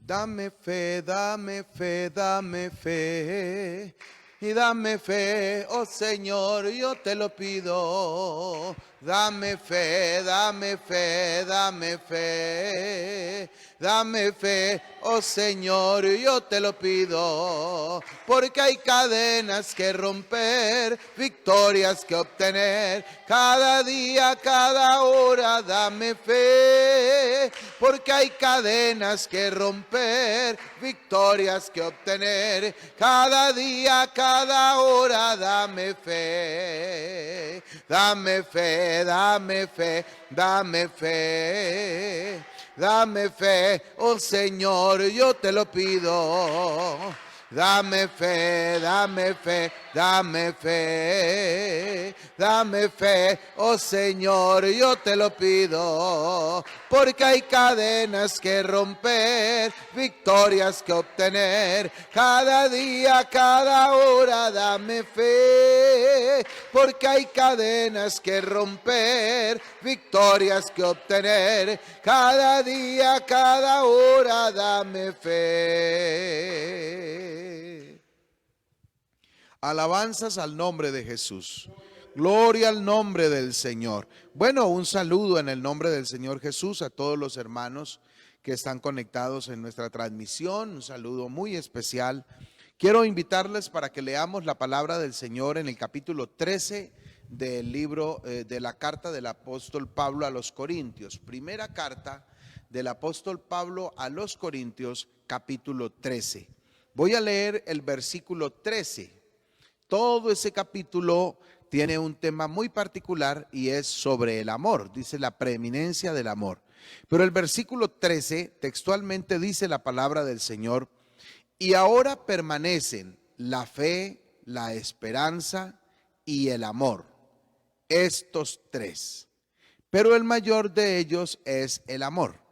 Dame fe, dame fe, dame fe. Y dame fe, oh Señor, yo te lo pido. Dame fe, dame fe, dame fe. Dame fe, oh Señor, yo te lo pido. Porque hay cadenas que romper, victorias que obtener. Cada día, cada hora, dame fe. Porque hay cadenas que romper, victorias que obtener. Cada día, cada hora, dame fe. Dame fe, dame fe, dame fe. Dame fe, oh Señor, yo te lo pido. Dame fe, dame fe, dame fe. Dame fe, oh Señor, yo te lo pido. Porque hay cadenas que romper, victorias que obtener. Cada día, cada hora, dame fe. Porque hay cadenas que romper, victorias que obtener. Cada día, cada hora, dame fe. Alabanzas al nombre de Jesús. Gloria al nombre del Señor. Bueno, un saludo en el nombre del Señor Jesús a todos los hermanos que están conectados en nuestra transmisión. Un saludo muy especial. Quiero invitarles para que leamos la palabra del Señor en el capítulo 13 del libro de la carta del apóstol Pablo a los Corintios. Primera carta del apóstol Pablo a los Corintios, capítulo 13. Voy a leer el versículo 13. Todo ese capítulo tiene un tema muy particular y es sobre el amor, dice la preeminencia del amor. Pero el versículo 13 textualmente dice la palabra del Señor: y ahora permanecen la fe, la esperanza y el amor, estos tres, pero el mayor de ellos es el amor.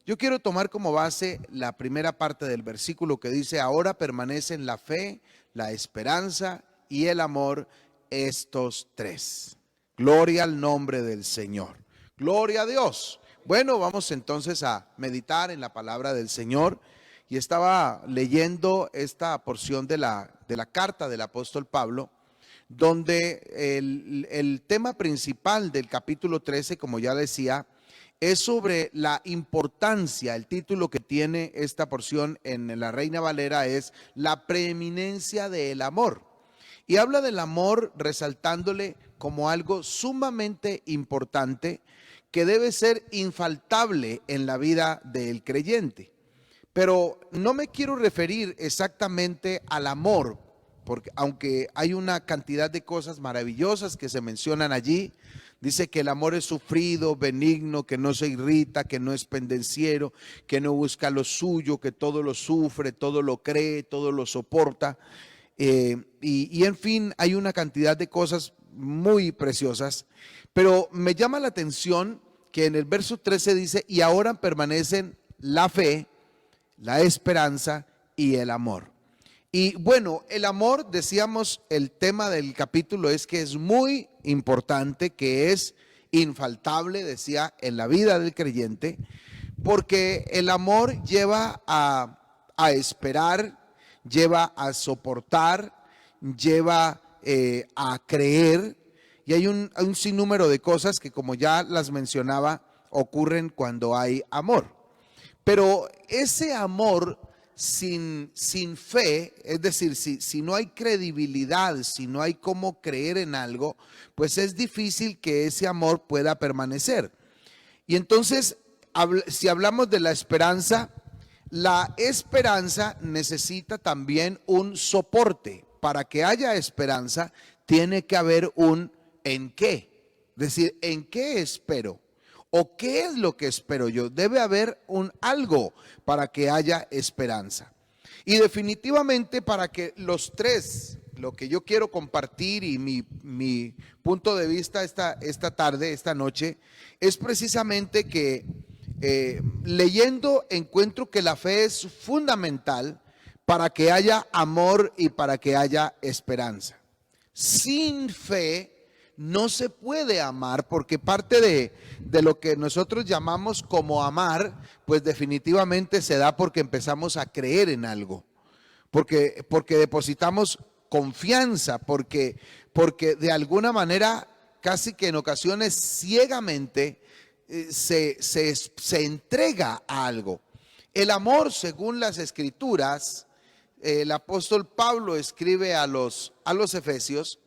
Yo quiero tomar como base la primera parte del versículo que dice: ahora permanecen la fe, la esperanza y el amor, estos tres. Gloria al nombre del Señor. Gloria a Dios. Bueno, vamos entonces a meditar en la palabra del Señor. Y estaba leyendo esta porción de la carta del apóstol Pablo, donde el tema principal del capítulo 13, como ya decía, es sobre la importancia. El título que tiene esta porción en la Reina Valera es la preeminencia del amor. Y habla del amor resaltándole como algo sumamente importante que debe ser infaltable en la vida del creyente. Pero no me quiero referir exactamente al amor, porque aunque hay una cantidad de cosas maravillosas que se mencionan allí, dice que el amor es sufrido, benigno, que no se irrita, que no es pendenciero, que no busca lo suyo, que todo lo sufre, todo lo cree, todo lo soporta. Y en fin, hay una cantidad de cosas muy preciosas, pero me llama la atención que en el verso 13 dice: y ahora permanecen la fe, la esperanza y el amor. Y bueno, el amor, decíamos, el tema del capítulo es que es muy importante, que es infaltable, decía, en la vida del creyente, porque el amor lleva a esperar, lleva a soportar, lleva a creer, y hay un sinnúmero de cosas que, como ya las mencionaba, ocurren cuando hay amor. Pero ese amor sin fe, es decir, si no hay credibilidad, si no hay cómo creer en algo, pues es difícil que ese amor pueda permanecer. Y entonces, si hablamos de la esperanza necesita también un soporte. Para que haya esperanza, tiene que haber un ¿en qué? Es decir, ¿en qué espero? ¿O qué es lo que espero yo? Debe haber un algo para que haya esperanza. Y definitivamente, para que los tres, lo que yo quiero compartir y mi punto de vista esta tarde, esta noche, es precisamente que leyendo encuentro que la fe es fundamental para que haya amor y para que haya esperanza. Sin fe no se puede amar, porque parte de lo que nosotros llamamos como amar, pues definitivamente se da porque empezamos a creer en algo, porque depositamos confianza, porque de alguna manera, casi que en ocasiones ciegamente, se entrega a algo. El amor, según las Escrituras, el apóstol Pablo escribe a los Efesios,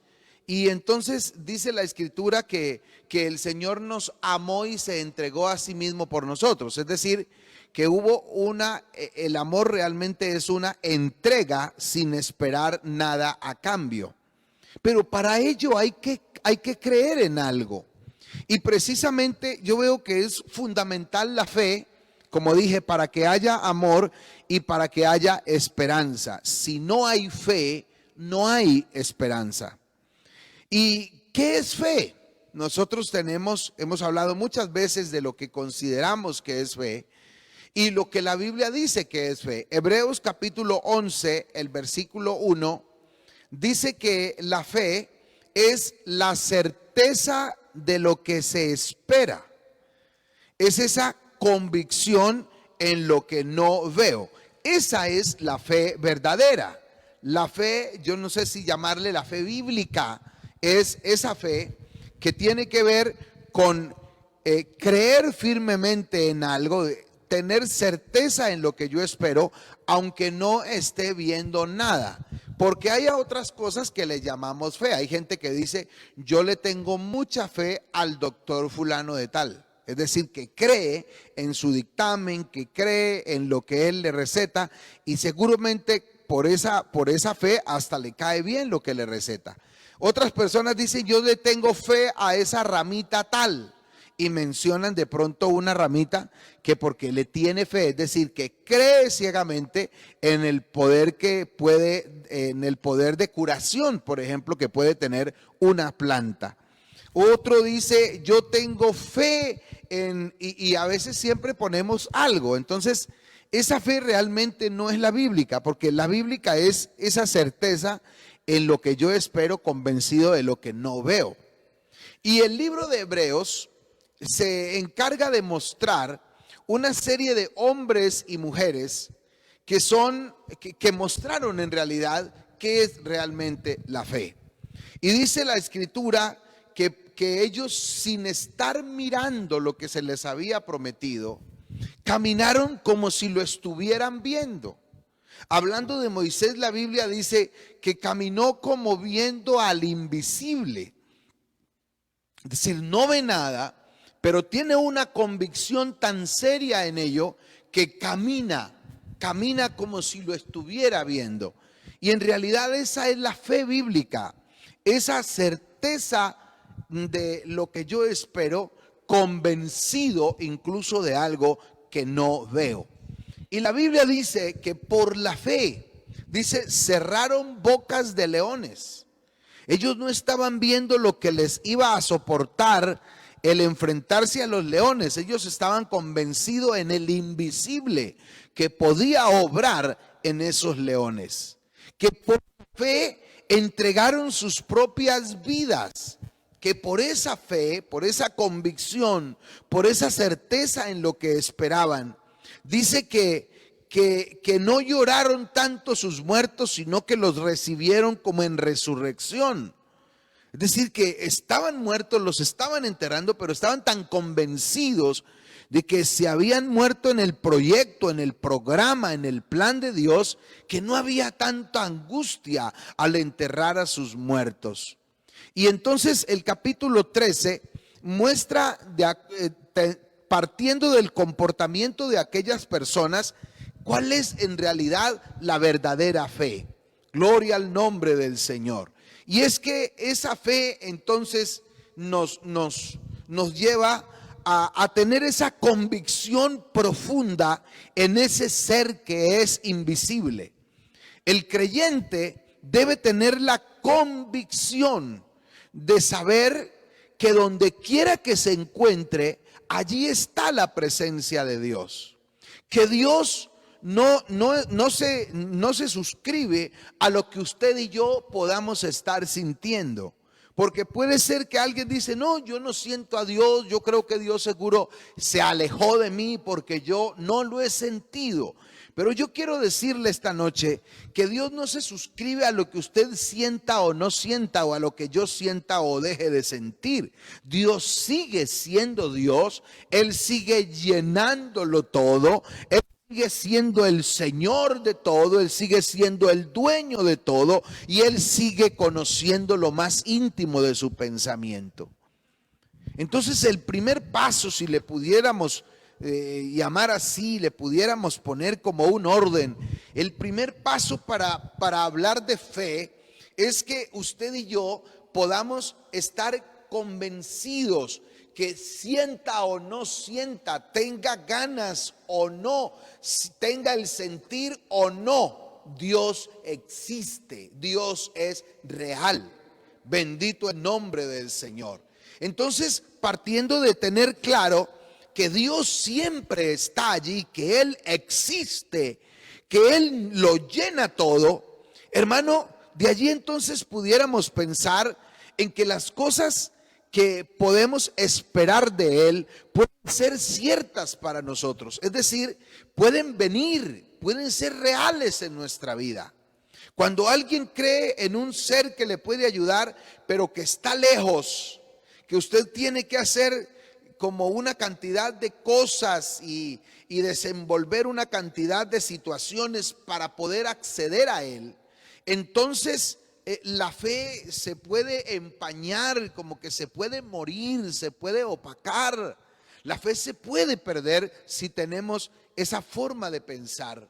y entonces dice la Escritura que el Señor nos amó y se entregó a sí mismo por nosotros. Es decir, que hubo el amor realmente es una entrega sin esperar nada a cambio. Pero para ello hay que creer en algo. Y precisamente yo veo que es fundamental la fe, como dije, para que haya amor y para que haya esperanza. Si no hay fe, no hay esperanza. ¿Y qué es fe? Nosotros hemos hablado muchas veces de lo que consideramos que es fe y lo que la Biblia dice que es fe. Hebreos capítulo 11, el versículo 1, dice que la fe es la certeza de lo que se espera. Es esa convicción en lo que no veo. Esa es la fe verdadera. La fe, yo no sé si llamarle la fe bíblica, es esa fe que tiene que ver con creer firmemente en algo, tener certeza en lo que yo espero, aunque no esté viendo nada. Porque hay otras cosas que le llamamos fe. Hay gente que dice, yo le tengo mucha fe al doctor fulano de tal. Es decir, que cree en su dictamen, que cree en lo que él le receta, y seguramente por esa fe hasta le cae bien lo que le receta. Otras personas dicen, yo le tengo fe a esa ramita tal, y mencionan de pronto una ramita que porque le tiene fe, es decir, que cree ciegamente en el poder en el poder de curación, por ejemplo, que puede tener una planta. Otro dice, yo tengo fe y a veces siempre ponemos algo. Entonces, esa fe realmente no es la bíblica, porque la bíblica es esa certeza en lo que yo espero, convencido de lo que no veo. Y el libro de Hebreos se encarga de mostrar una serie de hombres y mujeres que mostraron en realidad qué es realmente la fe. Y dice la Escritura que ellos, sin estar mirando lo que se les había prometido, caminaron como si lo estuvieran viendo. Hablando de Moisés, la Biblia dice que caminó como viendo al invisible. Es decir, no ve nada, pero tiene una convicción tan seria en ello que camina como si lo estuviera viendo. Y en realidad esa es la fe bíblica, esa certeza de lo que yo espero, convencido incluso de algo que no veo. Y la Biblia dice que por la fe, dice, cerraron bocas de leones. Ellos no estaban viendo lo que les iba a soportar el enfrentarse a los leones. Ellos estaban convencidos en el invisible que podía obrar en esos leones. Que por fe entregaron sus propias vidas. Que por esa fe, por esa convicción, por esa certeza en lo que esperaban, dice que no lloraron tanto sus muertos, sino que los recibieron como en resurrección. Es decir, que estaban muertos, los estaban enterrando, pero estaban tan convencidos de que se habían muerto en el proyecto, en el programa, en el plan de Dios, que no había tanta angustia al enterrar a sus muertos. Y entonces el capítulo 13 muestra, partiendo del comportamiento de aquellas personas, cuál es en realidad la verdadera fe. Gloria al nombre del Señor. Y es que esa fe entonces nos lleva a tener esa convicción profunda en ese ser que es invisible. El creyente debe tener la convicción de saber que donde quiera que se encuentre, allí está la presencia de Dios. Que Dios no se suscribe a lo que usted y yo podamos estar sintiendo, Porque puede ser que alguien dice, no, yo no siento a Dios, yo creo que Dios seguro se alejó de mí porque yo no lo he sentido. Pero yo quiero decirle esta noche que Dios no se suscribe a lo que usted sienta o no sienta, o a lo que yo sienta o deje de sentir. Dios sigue siendo Dios, Él sigue llenándolo todo, Él sigue siendo el Señor de todo, Él sigue siendo el dueño de todo, y Él sigue conociendo lo más íntimo de su pensamiento. Entonces el primer paso, si le pudiéramos llamar así, le pudiéramos poner como un orden, el primer paso para hablar de fe es que usted y yo podamos estar convencidos, que sienta o no sienta, tenga ganas o no, tenga el sentir o no, Dios existe, Dios es real. Bendito el nombre del Señor. Entonces, partiendo de tener claro que Dios siempre está allí, que Él existe, que Él lo llena todo, hermano, de allí entonces pudiéramos pensar en que las cosas que podemos esperar de Él pueden ser ciertas para nosotros. Es decir, pueden venir, pueden ser reales en nuestra vida. Cuando alguien cree en un ser que le puede ayudar, pero que está lejos, que usted tiene que hacer como una cantidad de cosas y desenvolver una cantidad de situaciones para poder acceder a Él, entonces la fe se puede empañar, como que se puede morir, se puede opacar. La fe se puede perder si tenemos esa forma de pensar.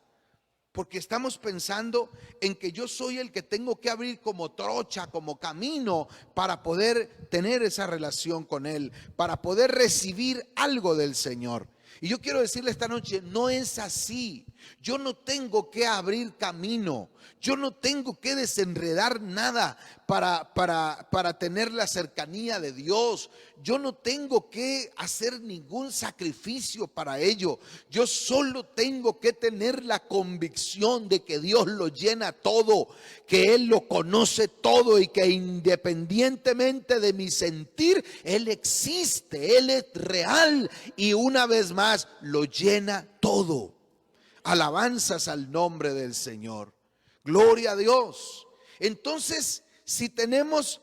Porque estamos pensando en que yo soy el que tengo que abrir como trocha, como camino para poder tener esa relación con Él, para poder recibir algo del Señor. Y yo quiero decirle esta noche, no es así. Yo no tengo que abrir camino, yo no tengo que desenredar nada para tener la cercanía de Dios. Yo no tengo que hacer ningún sacrificio para ello. Yo solo tengo que tener la convicción de que Dios lo llena todo, que Él lo conoce todo y que independientemente de mi sentir, Él existe, Él es real y una vez más lo llena todo. Alabanzas al nombre del Señor. Gloria a Dios. Entonces, si tenemos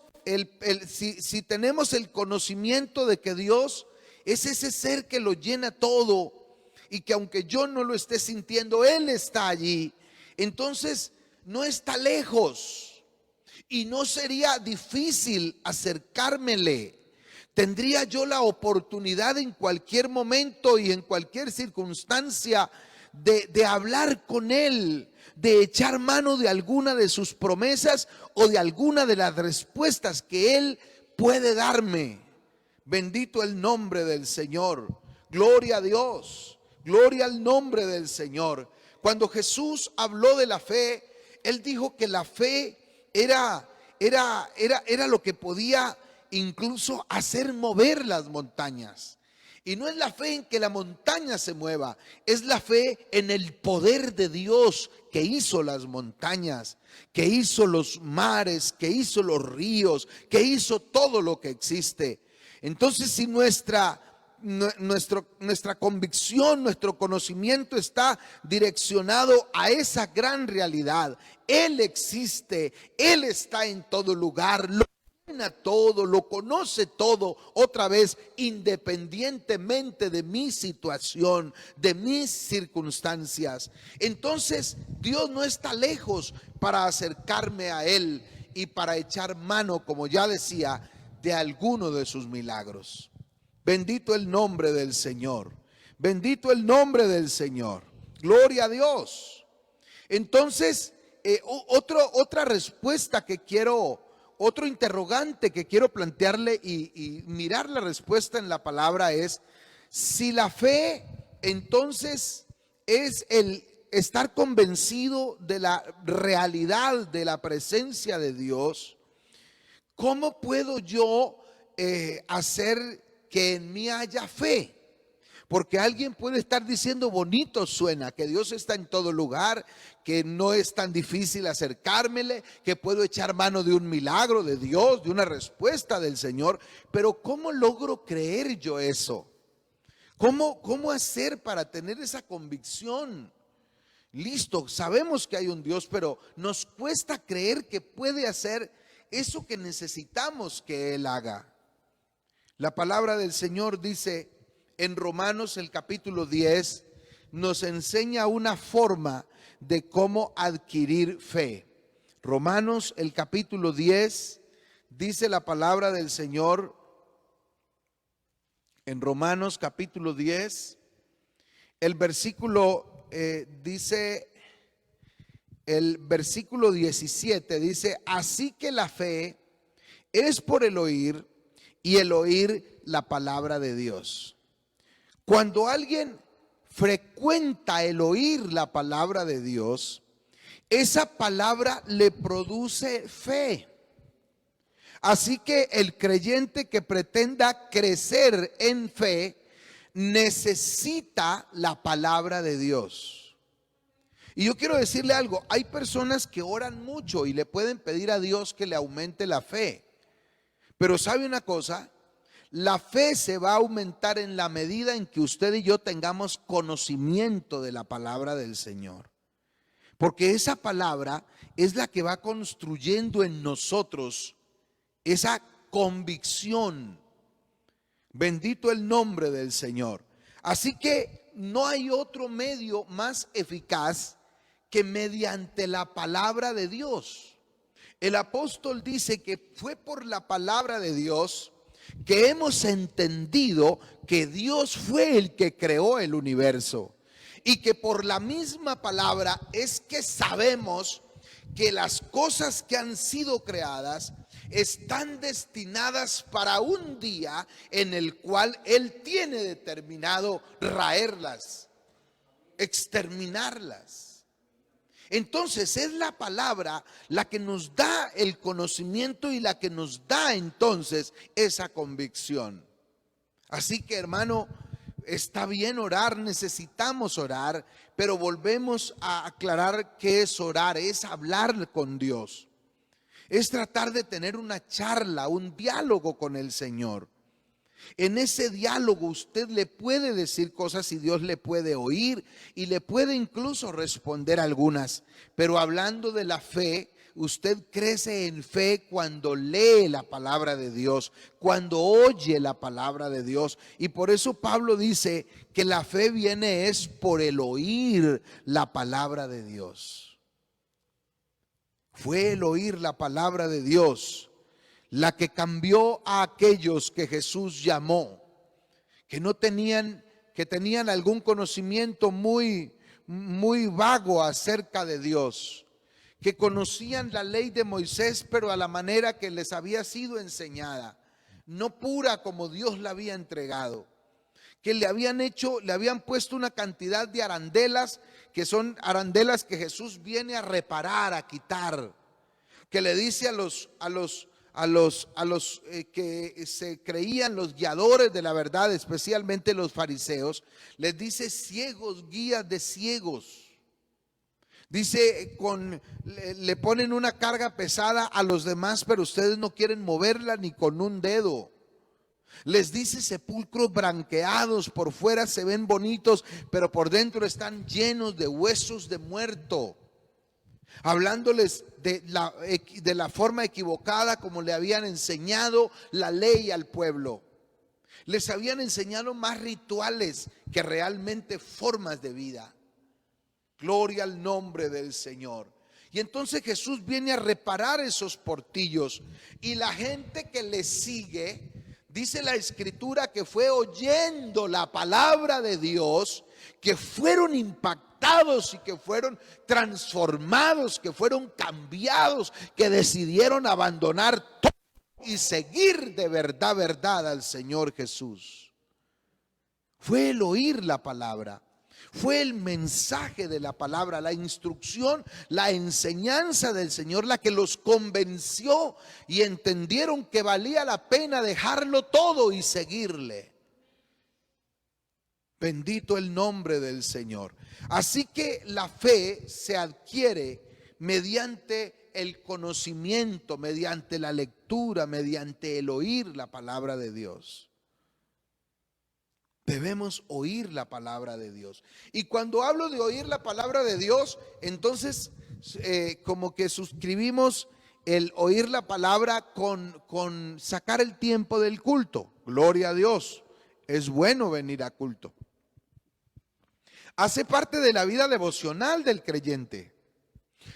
si tenemos el conocimiento de que Dios es ese ser que lo llena todo y que aunque yo no lo esté sintiendo, Él está allí, entonces no está lejos y no sería difícil acercármele. Tendría yo la oportunidad en cualquier momento y en cualquier circunstancia de hablar con Él, de echar mano de alguna de sus promesas o de alguna de las respuestas que Él puede darme. Bendito el nombre del Señor. Gloria a Dios. Gloria al nombre del Señor. Cuando Jesús habló de la fe, Él dijo que la fe era lo que podía incluso hacer mover las montañas. Y no es la fe en que la montaña se mueva, es la fe en el poder de Dios que hizo las montañas, que hizo los mares, que hizo los ríos, que hizo todo lo que existe. Entonces, si nuestra convicción, nuestro conocimiento está direccionado a esa gran realidad, Él existe, Él está en todo lugar, todo, lo conoce todo, otra vez, independientemente de mi situación, de mis circunstancias. Entonces, Dios no está lejos para acercarme a Él y para echar mano, como ya decía, de alguno de sus milagros. Bendito el nombre del Señor. Bendito el nombre del Señor. Gloria a Dios. Entonces, otra respuesta que quiero, otro interrogante que quiero plantearle y mirar la respuesta en la palabra es: si la fe entonces es el estar convencido de la realidad de la presencia de Dios, ¿cómo puedo yo hacer que en mí haya fe? Porque alguien puede estar diciendo bonito suena, que Dios está en todo lugar, que no es tan difícil acercármele, que puedo echar mano de un milagro de Dios, de una respuesta del Señor. Pero ¿cómo logro creer yo eso? ¿Cómo hacer para tener esa convicción? Listo, sabemos que hay un Dios, pero nos cuesta creer que puede hacer eso que necesitamos que Él haga. La palabra del Señor dice en Romanos el capítulo 10, nos enseña una forma de cómo adquirir fe. Romanos el capítulo 10, dice la palabra del Señor, en Romanos capítulo 10, el versículo dice, el versículo 17 dice, así que la fe es por el oír y el oír la palabra de Dios. Cuando alguien frecuenta el oír la palabra de Dios, esa palabra le produce fe. Así que el creyente que pretenda crecer en fe necesita la palabra de Dios. Y yo quiero decirle algo, hay personas que oran mucho y le pueden pedir a Dios que le aumente la fe. Pero ¿sabe una cosa? La fe se va a aumentar en la medida en que usted y yo tengamos conocimiento de la palabra del Señor. Porque esa palabra es la que va construyendo en nosotros esa convicción. Bendito el nombre del Señor. Así que no hay otro medio más eficaz que mediante la palabra de Dios. El apóstol dice que fue por la palabra de Dios que hemos entendido que Dios fue el que creó el universo y que por la misma palabra es que sabemos que las cosas que han sido creadas están destinadas para un día en el cual Él tiene determinado raerlas, exterminarlas. Entonces es la palabra la que nos da el conocimiento y la que nos da entonces esa convicción. Así que, hermano, está bien orar, necesitamos orar, pero volvemos a aclarar qué es orar, es hablar con Dios. Es tratar de tener una charla, un diálogo con el Señor. En ese diálogo usted le puede decir cosas y Dios le puede oír y le puede incluso responder algunas. Pero hablando de la fe, usted crece en fe cuando lee la palabra de Dios, cuando oye la palabra de Dios. Y por eso Pablo dice que la fe viene es por el oír la palabra de Dios. Fue el oír la palabra de Dios la que cambió a aquellos que Jesús llamó, que no tenían, que tenían algún conocimiento muy vago acerca de Dios, que conocían la ley de Moisés, pero a la manera que les había sido enseñada, no pura como Dios la había entregado, que le habían puesto una cantidad de arandelas, que son arandelas que Jesús viene a reparar, a quitar, que le dice a los que se creían los guiadores de la verdad, especialmente los fariseos, les dice ciegos, guías de ciegos. Dice, le ponen una carga pesada a los demás, pero ustedes no quieren moverla ni con un dedo. Les dice sepulcros branqueados, por fuera se ven bonitos, pero por dentro están llenos de huesos de muerto. Hablándoles de la forma equivocada como le habían enseñado la ley al pueblo. Les habían enseñado más rituales que realmente formas de vida. Gloria al nombre del Señor. Y entonces Jesús viene a reparar esos portillos. Y la gente que le sigue, dice la Escritura que fue oyendo la palabra de Dios, que fueron impactados y que fueron transformados, que fueron cambiados, que decidieron abandonar todo y seguir de verdad al Señor Jesús. Fue el oír la palabra, fue el mensaje de la palabra, la instrucción, la enseñanza del Señor la que los convenció y entendieron que valía la pena dejarlo todo y seguirle. Bendito el nombre del Señor. Así que la fe se adquiere mediante el conocimiento, mediante la lectura, mediante el oír la palabra de Dios. Debemos oír la palabra de Dios. Y cuando hablo de oír la palabra de Dios, entonces como que suscribimos el oír la palabra con sacar el tiempo del culto. Gloria a Dios. Es bueno venir a culto. Hace parte de la vida devocional del creyente.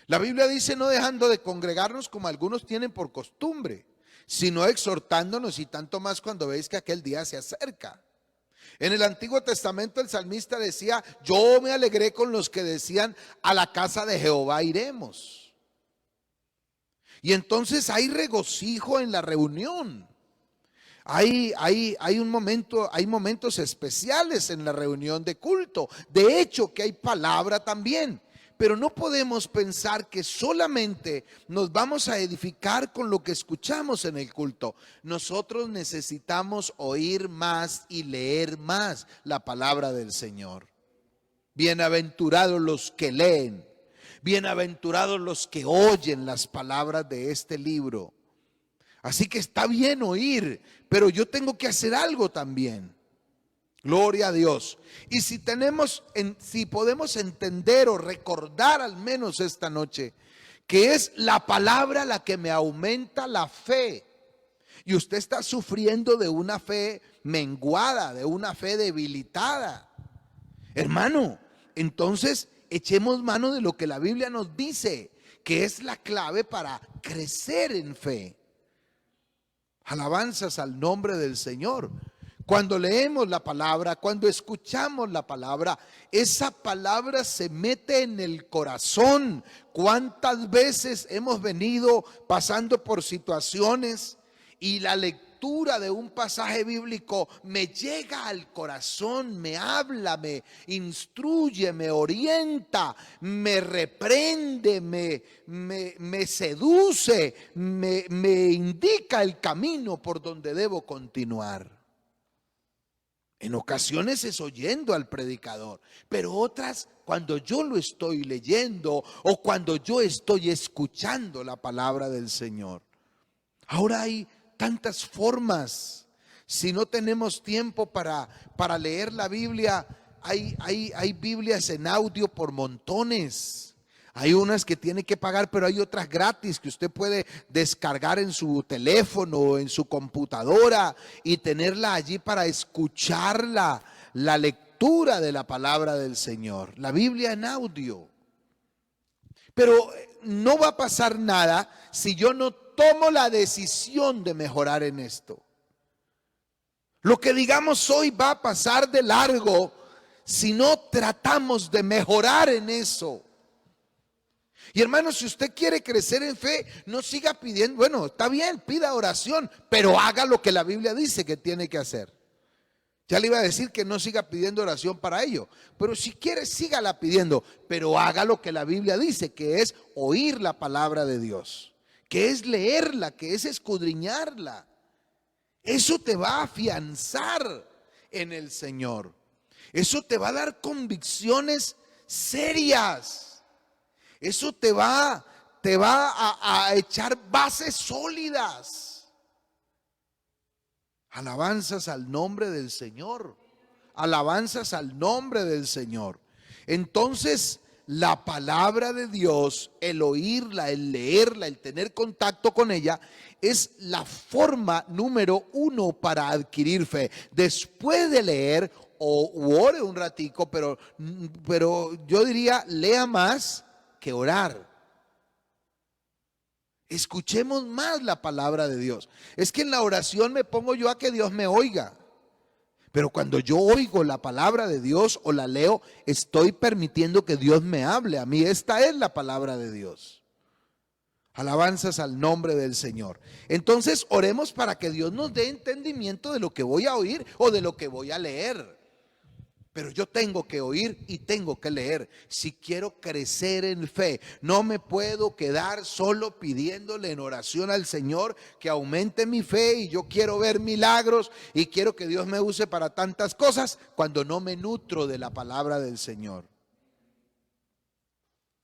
La Biblia dice: no dejando de congregarnos como algunos tienen por costumbre, sino exhortándonos, y tanto más cuando veis que aquel día se acerca. En el Antiguo Testamento el salmista decía: yo me alegré con los que decían, a la casa de Jehová iremos. Y entonces hay regocijo en la reunión. Hay momentos especiales en la reunión de culto. De hecho, que hay palabra también. Pero no podemos pensar que solamente nos vamos a edificar con lo que escuchamos en el culto. Nosotros necesitamos oír más y leer más la palabra del Señor. Bienaventurados los que leen, bienaventurados los que oyen las palabras de este libro. Así que está bien oír, pero yo tengo que hacer algo también. Gloria a Dios. Y si podemos entender o recordar al menos esta noche que es la palabra la que me aumenta la fe, y usted está sufriendo de una fe menguada, de una fe debilitada, hermano, entonces echemos mano de lo que la Biblia nos dice, que es la clave para crecer en fe. Alabanzas al nombre del Señor. Cuando leemos la palabra, cuando escuchamos la palabra, esa palabra se mete en el corazón. ¿Cuántas veces hemos venido pasando por situaciones y la lectura de un pasaje bíblico me llega al corazón, me habla, me instruye, me orienta, me reprende, me seduce, me indica el camino por donde debo continuar? En ocasiones es oyendo al predicador, pero otras cuando yo lo estoy leyendo o cuando yo estoy escuchando la palabra del Señor. Ahora hay tantas formas. Si no tenemos tiempo para leer la Biblia, hay Biblias en audio por montones. Hay unas que tiene que pagar, pero hay otras gratis que usted puede descargar en su teléfono o en su computadora y tenerla allí para escuchar la lectura de la palabra del Señor. La Biblia en audio. Pero no va a pasar nada si yo no tomo la decisión de mejorar en esto. Lo que digamos hoy va a pasar de largo si no tratamos de mejorar en eso. Y hermano, si usted quiere crecer en fe, no siga pidiendo. Bueno, está bien, pida oración, pero haga lo que la Biblia dice que tiene que hacer. Ya le iba a decir que no siga pidiendo oración para ello, pero si quiere, sígala pidiendo, pero haga lo que la Biblia dice, que es oír la palabra de Dios, que es leerla, que es escudriñarla. Eso te va a afianzar en el Señor. Eso te va a dar convicciones serias. Eso te va a echar bases sólidas. Alabanzas al nombre del Señor. Alabanzas al nombre del Señor. Entonces, la palabra de Dios, el oírla, el leerla, el tener contacto con ella, es la forma número uno para adquirir fe. Después de leer o ore un ratico, pero yo diría, lea más que orar. Escuchemos más la palabra de Dios. Es que en la oración me pongo yo a que Dios me oiga, pero cuando yo oigo la palabra de Dios o la leo, estoy permitiendo que Dios me hable a mí. Esta es la palabra de Dios. Alabanzas al nombre del Señor. Entonces oremos para que Dios nos dé entendimiento de lo que voy a oír o de lo que voy a leer. Pero yo tengo que oír y tengo que leer si quiero crecer en fe. No me puedo quedar solo pidiéndole en oración al Señor que aumente mi fe, y yo quiero ver milagros y quiero que Dios me use para tantas cosas cuando no me nutro de la palabra del Señor.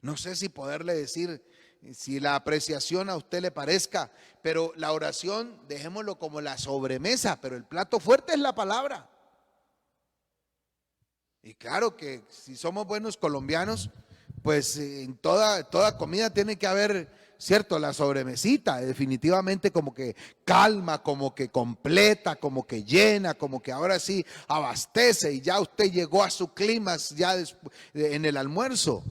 No sé si poderle decir, si la apreciación a usted le parezca, pero la oración dejémoslo como la sobremesa, pero el plato fuerte es la palabra. Y claro que si somos buenos colombianos, pues en toda comida tiene que haber, cierto, la sobremesita, definitivamente como que calma, como que completa, como que llena, como que ahora sí abastece y ya usted llegó a su clímax ya en el almuerzo.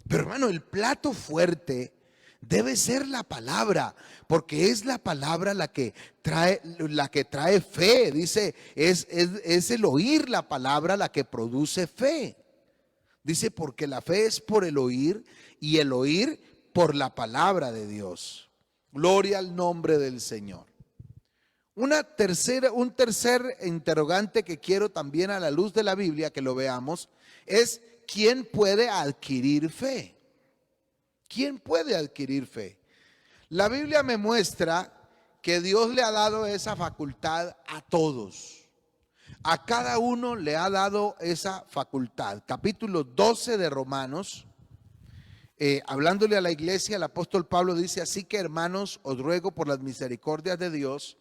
Pero hermano, el plato fuerte debe ser la palabra, porque es la palabra la que trae fe. Dice, es el oír la palabra la que produce fe. Dice, porque la fe es por el oír y el oír por la palabra de Dios. Gloria al nombre del Señor. Un tercer interrogante que quiero también a la luz de la Biblia que lo veamos es: ¿quién puede adquirir fe? ¿Quién puede adquirir fe? La Biblia me muestra que Dios le ha dado esa facultad a todos. A cada uno le ha dado esa facultad. Capítulo 12 de Romanos, hablándole a la iglesia, el apóstol Pablo dice: así que, hermanos, os ruego por las misericordias de Dios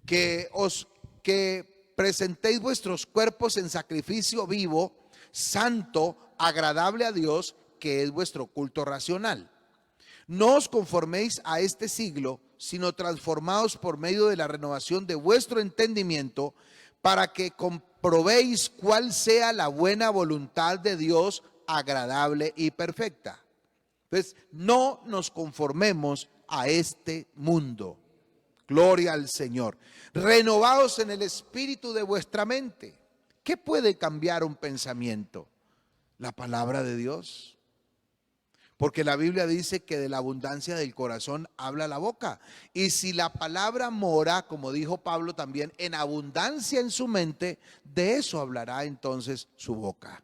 que presentéis vuestros cuerpos en sacrificio vivo, santo, agradable a Dios, que es vuestro culto racional. No os conforméis a este siglo, sino transformaos por medio de la renovación de vuestro entendimiento, para que comprobéis cuál sea la buena voluntad de Dios, agradable y perfecta. Entonces, no nos conformemos a este mundo. Gloria al Señor. Renovaos en el espíritu de vuestra mente. ¿Qué puede cambiar un pensamiento? La palabra de Dios. Porque la Biblia dice que de la abundancia del corazón habla la boca. Y si la palabra mora, como dijo Pablo también, en abundancia en su mente, de eso hablará entonces su boca.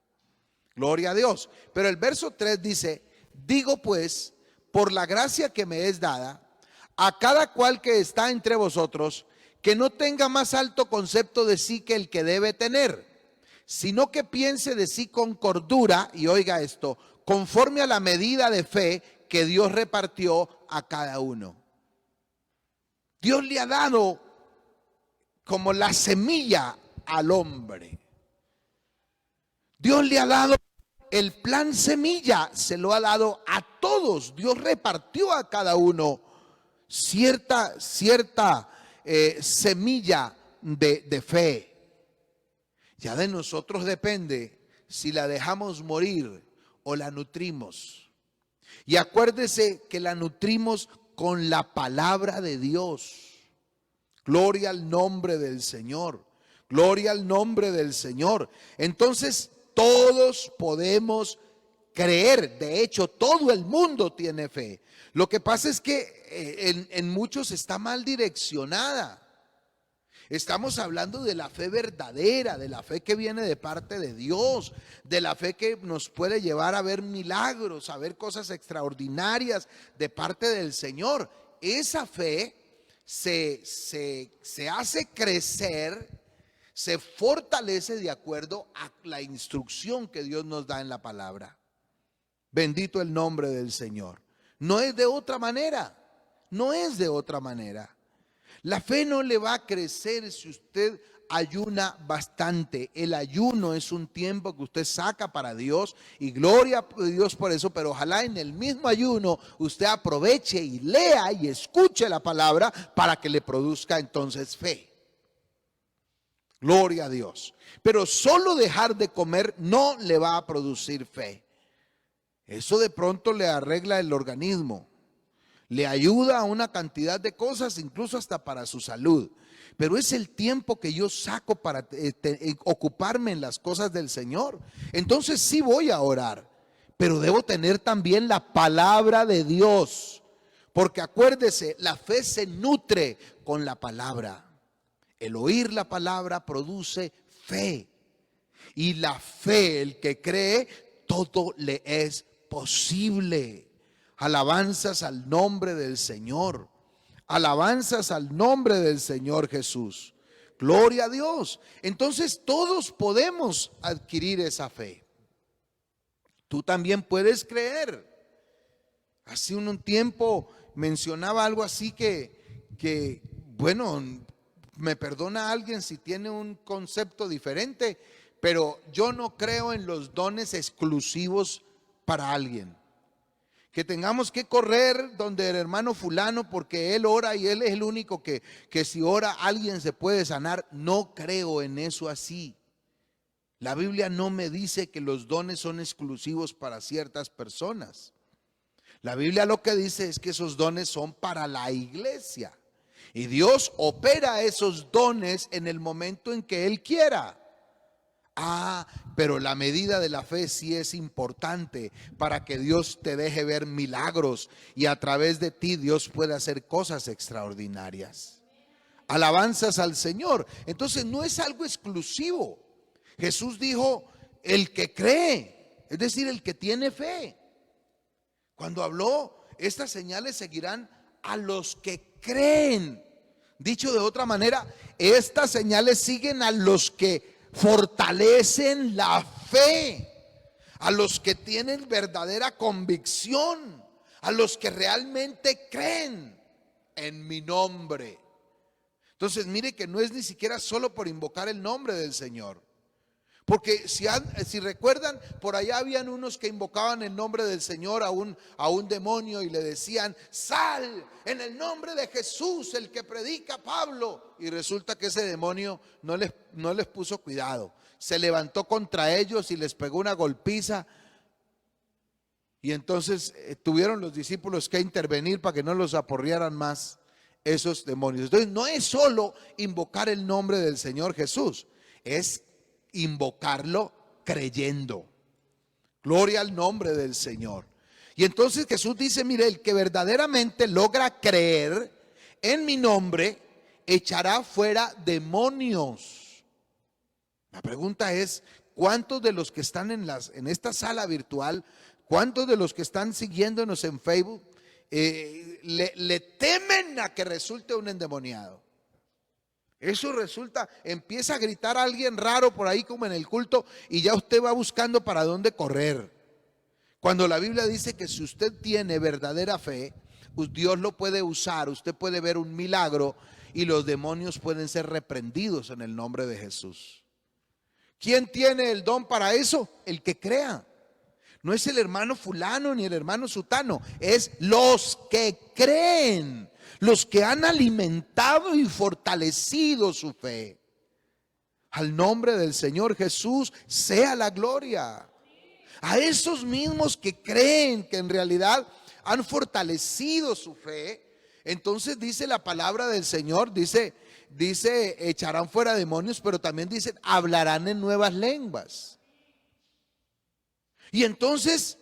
Gloria a Dios. Pero el verso 3 dice: digo pues, por la gracia que me es dada, a cada cual que está entre vosotros, que no tenga más alto concepto de sí que el que debe tener, sino que piense de sí con cordura, y oiga esto, conforme a la medida de fe que Dios repartió a cada uno. Dios le ha dado como la semilla al hombre. Dios le ha dado el plan semilla, se lo ha dado a todos. Dios repartió a cada uno cierta semilla de fe. Ya de nosotros depende si la dejamos morir o la nutrimos. Y acuérdese que la nutrimos con la palabra de Dios. Gloria al nombre del Señor. Gloria al nombre del Señor. Entonces todos podemos creer. De hecho, todo el mundo tiene fe. Lo que pasa es que en muchos está mal direccionada. Estamos hablando de la fe verdadera, de la fe que viene de parte de Dios, de la fe que nos puede llevar a ver milagros, a ver cosas extraordinarias de parte del Señor. Esa fe se hace crecer, se fortalece de acuerdo a la instrucción que Dios nos da en la palabra. Bendito el nombre del Señor. No es de otra manera, no es de otra manera. La fe no le va a crecer si usted ayuna bastante. El ayuno es un tiempo que usted saca para Dios y gloria a Dios por eso, pero ojalá en el mismo ayuno usted aproveche y lea y escuche la palabra para que le produzca entonces fe. Gloria a Dios. Pero solo dejar de comer no le va a producir fe. Eso de pronto le arregla el organismo. Le ayuda a una cantidad de cosas, incluso hasta para su salud. Pero es el tiempo que yo saco para ocuparme en las cosas del Señor. Entonces sí voy a orar, pero debo tener también la palabra de Dios. Porque acuérdese, la fe se nutre con la palabra. El oír la palabra produce fe. Y la fe, el que cree, todo le es posible. Alabanzas al nombre del Señor. Alabanzas al nombre del Señor Jesús. Gloria a Dios. Entonces todos podemos adquirir esa fe. Tú también puedes creer. Hace un tiempo mencionaba algo así que bueno, me perdona alguien si tiene un concepto diferente, pero yo no creo en los dones exclusivos para alguien. Que tengamos que correr donde el hermano fulano porque él ora y él es el único que si ora alguien se puede sanar. No creo en eso así. La Biblia no me dice que los dones son exclusivos para ciertas personas. La Biblia lo que dice es que esos dones son para la iglesia. Y Dios opera esos dones en el momento en que Él quiera. Pero la medida de la fe sí es importante para que Dios te deje ver milagros y a través de ti Dios puede hacer cosas extraordinarias. Alabanzas al Señor. Entonces no es algo exclusivo. Jesús dijo, el que cree, es decir, el que tiene fe. Cuando habló, estas señales seguirán a los que creen. Dicho de otra manera, estas señales siguen a los que fortalecen la fe, a los que tienen verdadera convicción, a los que realmente creen en mi nombre. Entonces mire que no es ni siquiera solo por invocar el nombre del Señor. Porque si recuerdan, por allá habían unos que invocaban el nombre del Señor a un demonio y le decían, sal en el nombre de Jesús, el que predica Pablo. Y resulta que ese demonio no les puso cuidado. Se levantó contra ellos y les pegó una golpiza. Y entonces tuvieron los discípulos que intervenir para que no los aporrearan más esos demonios. Entonces no es solo invocar el nombre del Señor Jesús, es invocarlo creyendo. Gloria al nombre del Señor. Y entonces Jesús dice, mire, el que verdaderamente logra creer en mi nombre, echará fuera demonios. La pregunta es, ¿cuántos de los que están en esta sala virtual, cuántos de los que están siguiéndonos en Facebook, le temen a que resulte un endemoniado? Eso resulta, empieza a gritar a alguien raro por ahí como en el culto y ya usted va buscando para dónde correr. Cuando la Biblia dice que si usted tiene verdadera fe, pues Dios lo puede usar, usted puede ver un milagro y los demonios pueden ser reprendidos en el nombre de Jesús. ¿Quién tiene el don para eso? El que crea. No es el hermano fulano ni el hermano sutano, es los que creen, los que han alimentado y fortalecido su fe. Al nombre del Señor Jesús sea la gloria. A esos mismos que creen, que en realidad han fortalecido su fe, entonces dice la palabra del Señor, dice echarán fuera demonios, pero también dice hablarán en nuevas lenguas. Y entonces,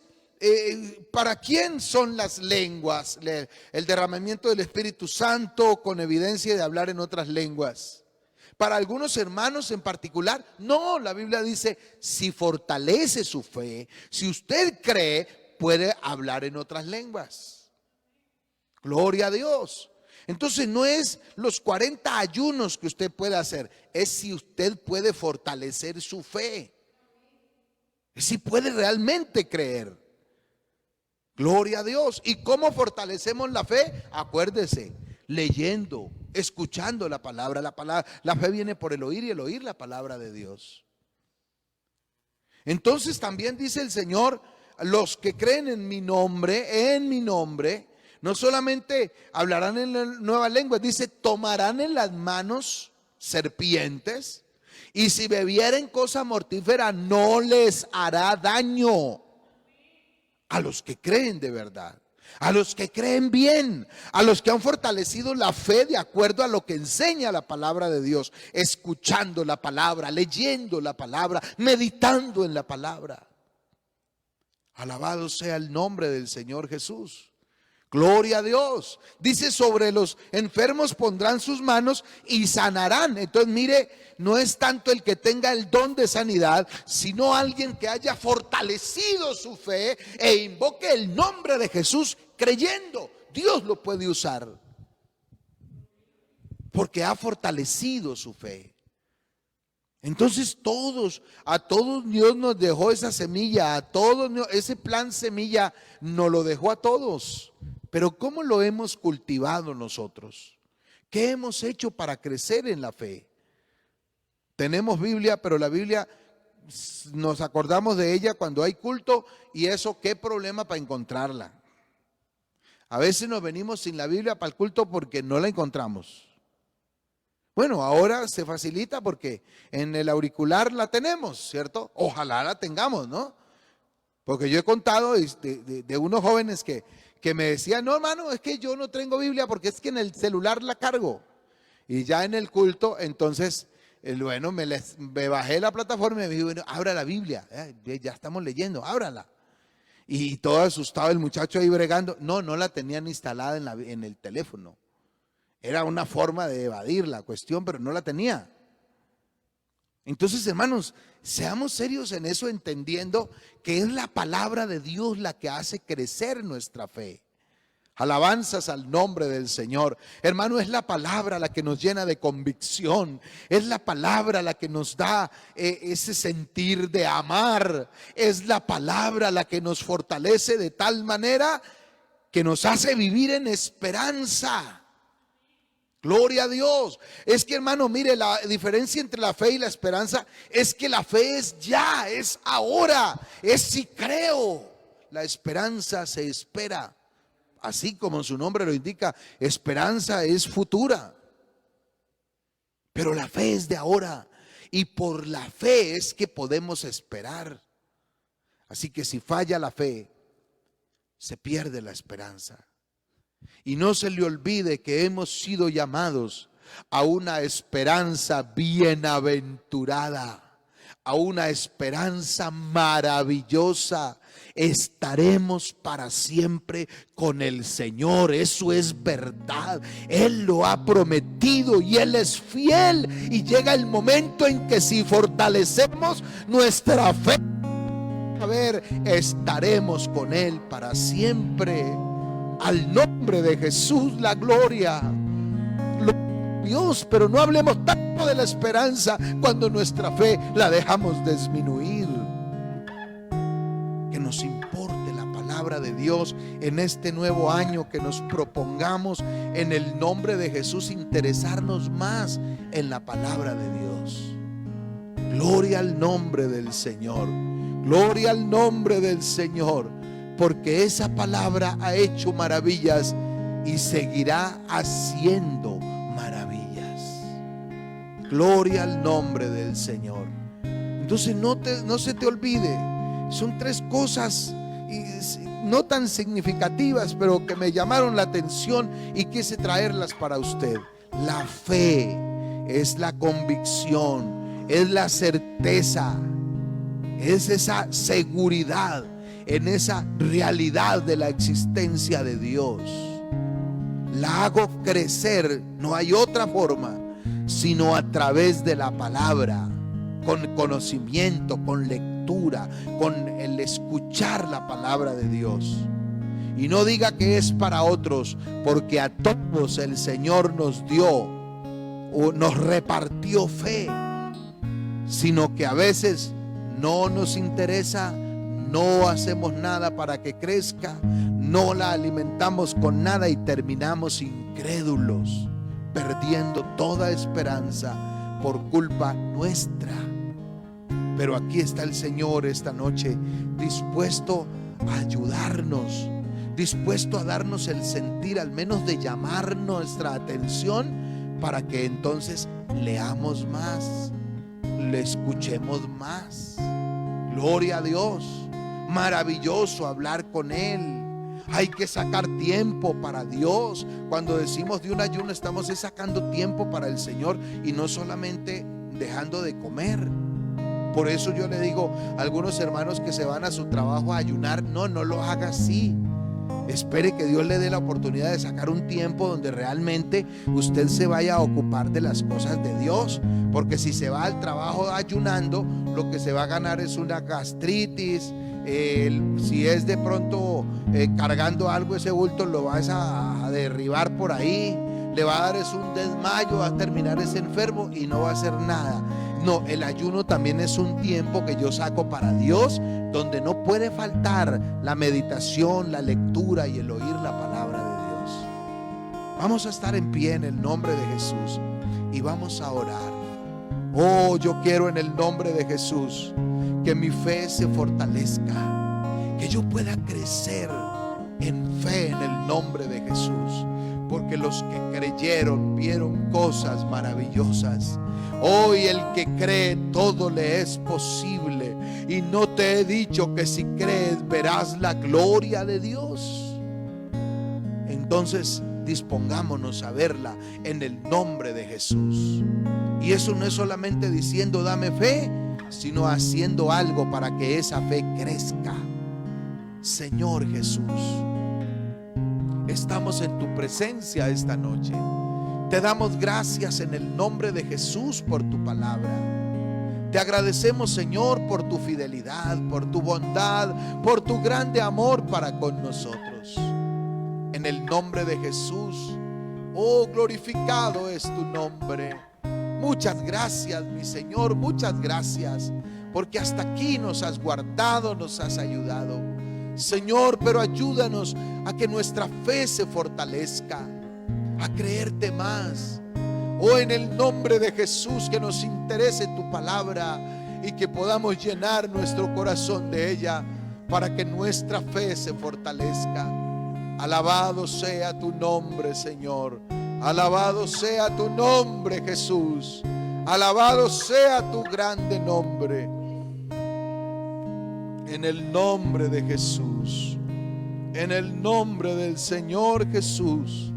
¿para quién son las lenguas? El derramamiento del Espíritu Santo con evidencia de hablar en otras lenguas. ¿Para algunos hermanos en particular? No, la Biblia dice, si fortalece su fe, si usted cree, puede hablar en otras lenguas. Gloria a Dios. Entonces no es los 40 ayunos que usted puede hacer, es si usted puede fortalecer su fe. Si puede realmente creer. Gloria a Dios. ¿Y cómo fortalecemos la fe? Acuérdese, leyendo, escuchando la palabra. La fe viene por el oír y el oír la palabra de Dios. Entonces también dice el Señor, los que creen en mi nombre, no solamente hablarán en nuevas lenguas, dice, tomarán en las manos serpientes. Y si bebieren cosa mortífera no les hará daño. A los que creen de verdad, a los que creen bien, a los que han fortalecido la fe de acuerdo a lo que enseña la palabra de Dios, escuchando la palabra, leyendo la palabra, meditando en la palabra. Alabado sea el nombre del Señor Jesús. Gloria a Dios. Dice, sobre los enfermos pondrán sus manos y sanarán. Entonces mire, no es tanto el que tenga el don de sanidad, sino alguien que haya fortalecido su fe e invoque el nombre de Jesús creyendo. Dios lo puede usar porque ha fortalecido su fe. Entonces a todos Dios nos dejó esa semilla, a todos ese plan semilla nos lo dejó a todos. Pero ¿cómo lo hemos cultivado nosotros? ¿Qué hemos hecho para crecer en la fe? Tenemos Biblia, pero la Biblia nos acordamos de ella cuando hay culto, y eso, qué problema para encontrarla. A veces nos venimos sin la Biblia para el culto porque no la encontramos. Bueno, ahora se facilita porque en el auricular la tenemos, ¿cierto? Ojalá la tengamos, ¿no? Porque yo he contado de unos jóvenes que me decían, no, hermano, es que yo no tengo Biblia porque es que en el celular la cargo. Y ya en el culto, entonces, bueno, me bajé la plataforma y me dijo, bueno, abra la Biblia, ya estamos leyendo, ábrala. Y todo asustado el muchacho ahí bregando. No la tenían instalada en el teléfono. Era una forma de evadir la cuestión, pero no la tenía. Entonces, hermanos, seamos serios en eso, entendiendo que es la palabra de Dios la que hace crecer nuestra fe. Alabanzas al nombre del Señor. Hermano, es la palabra la que nos llena de convicción. Es la palabra la que nos da ese sentir de amar. Es la palabra la que nos fortalece de tal manera que nos hace vivir en esperanza. Gloria a Dios. Es que, hermano, mire, la diferencia entre la fe y la esperanza es que la fe es ya, es ahora, es si creo. La esperanza se espera, así como su nombre lo indica, esperanza es futura. Pero la fe es de ahora, y por la fe es que podemos esperar. Así que si falla la fe, se pierde la esperanza. Y no se le olvide que hemos sido llamados a una esperanza bienaventurada, a una esperanza maravillosa. Estaremos para siempre con el Señor. Eso es verdad. Él lo ha prometido y Él es fiel. Y llega el momento en que si fortalecemos nuestra fe, estaremos con Él para siempre. Al nombre de Jesús, la gloria. Dios, pero no hablemos tanto de la esperanza cuando nuestra fe la dejamos disminuir. Que nos importe la palabra de Dios en este nuevo año, que nos propongamos en el nombre de Jesús interesarnos más en la palabra de Dios. Gloria al nombre del Señor. Gloria al nombre del Señor. Porque esa palabra ha hecho maravillas y seguirá haciendo maravillas. Gloria al nombre del Señor. Entonces no se te olvide. Son tres cosas no tan significativas, pero que me llamaron la atención y quise traerlas para usted. La fe es la convicción, es la certeza, es esa seguridad en esa realidad de la existencia de Dios. La hago crecer, no hay otra forma, sino a través de la palabra, con conocimiento, con lectura, con el escuchar la palabra de Dios. Y no diga que es para otros, porque a todos el Señor nos dio o nos repartió fe, sino que a veces no nos interesa. No hacemos nada para que crezca, no la alimentamos con nada y terminamos incrédulos, perdiendo toda esperanza por culpa nuestra. Pero aquí está el Señor esta noche, dispuesto a ayudarnos, dispuesto a darnos el sentir, al menos de llamar nuestra atención, para que entonces leamos más, le escuchemos más. Gloria a Dios. Maravilloso hablar con Él. Hay que sacar tiempo para Dios. Cuando decimos de un ayuno, estamos sacando tiempo para el Señor y no solamente dejando de comer. Por eso yo le digo a algunos hermanos que se van a su trabajo a ayunar, no lo haga así. Espere que Dios le dé la oportunidad de sacar un tiempo donde realmente usted se vaya a ocupar de las cosas de Dios. Porque si se va al trabajo ayunando, lo que se va a ganar es una gastritis. Si es de pronto cargando algo, ese bulto lo vas a derribar por ahí, le va a dar es un desmayo, va a terminar ese enfermo y no va a hacer nada. No, el ayuno también es un tiempo que yo saco para Dios, donde no puede faltar la meditación, la lectura y el oír la palabra de Dios. Vamos a estar en pie en el nombre de Jesús y vamos a orar. Oh, yo quiero en el nombre de Jesús que mi fe se fortalezca, que yo pueda crecer en fe en el nombre de Jesús, porque los que creyeron vieron cosas maravillosas. Hoy el que cree todo le es posible, y no te he dicho que si crees verás la gloria de Dios. Entonces dispongámonos a verla en el nombre de Jesús. Y eso no es solamente diciendo dame fe, sino haciendo algo para que esa fe crezca. Señor Jesús, estamos en tu presencia esta noche. Te damos gracias en el nombre de Jesús por tu palabra. Te agradecemos, Señor, por tu fidelidad, por tu bondad, por tu grande amor para con nosotros. En el nombre de Jesús, oh, glorificado es tu nombre. Muchas gracias, mi Señor, muchas gracias, porque hasta aquí nos has guardado, nos has ayudado. Señor, pero ayúdanos a que nuestra fe se fortalezca, a creerte más. Oh, en el nombre de Jesús, que nos interese tu palabra y que podamos llenar nuestro corazón de ella para que nuestra fe se fortalezca. Alabado sea tu nombre, Señor. Alabado sea tu nombre, Jesús. Alabado sea tu grande nombre. En el nombre de Jesús, en el nombre del Señor Jesús.